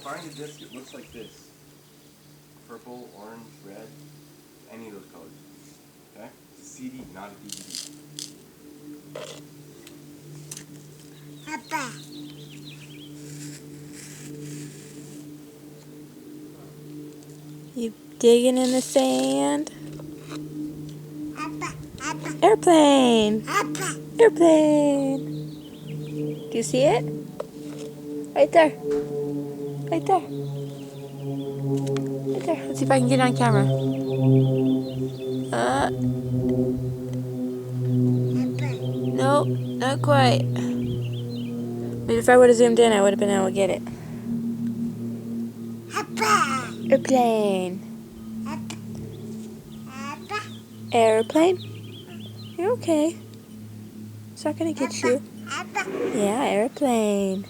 find a disc, it looks like this. Purple, orange, red, any of those colors. Okay? It's a CD, not a DVD. Papa. You digging in the sand? Papa. Papa. Airplane! Papa. Airplane! Do you see it? Right there. Right there. Right there. Let's see if I can get it on camera. Nope, not quite. Maybe if I would have zoomed in, I would have been able to get it. Papa. Airplane. Papa. Airplane? You're okay. It's not gonna get you. Papa. Yeah, airplane.